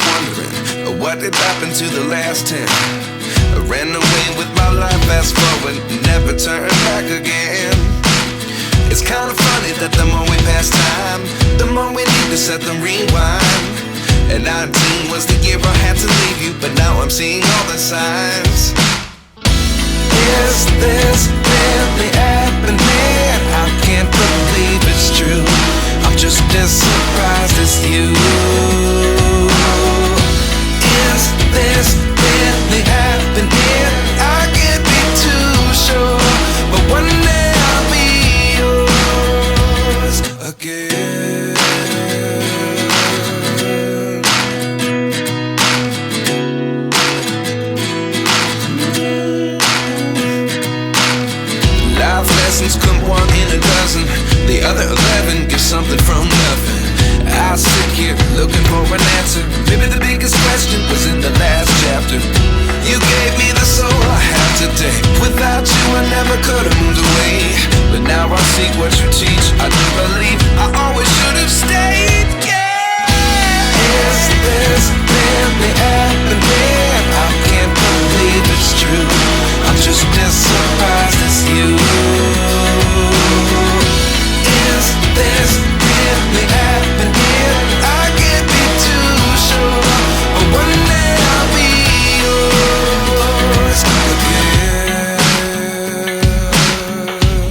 wondering what did happen to the last 10. I ran away with my life, fast forward, never turn back again. It's kinda funny that the more we pass time, the more we need to set them rewind. And 19 was the year I had to leave you, but now I'm seeing all the signs. Is this really happening? I can't believe it's true. I'm just as surprised as you. Is this really happening? I can't be too sure, but one day I'll be yours again. Life lessons come one in a dozen. The other 11 give something from nothing. I sit here looking for an answer. Maybe the biggest question was in the last chapter. You gave me the soul I have today. Without you I never could have moved away. But now I see what you teach. I do believe I always should have stayed. Yeah. Is this really happening? I can't believe it's true. I'm just as surprised as you. Is this really happening? I can't be too sure, but one day I'll be yours again.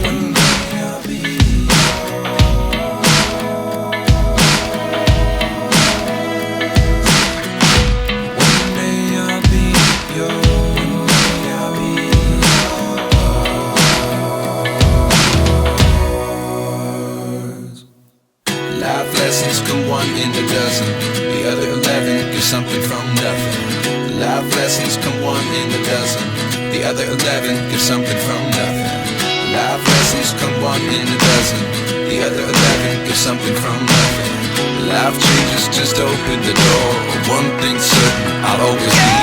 One day I'll be yours. One day I'll be yours. One day I'll be yours. Life lessons come one in a dozen. The other 11 give something from nothing. Life lessons come one in a dozen. The other 11 give something from nothing. Life lessons come one in a dozen. The other 11 give something from nothing. Life changes just open the door. One thing's certain, I'll always be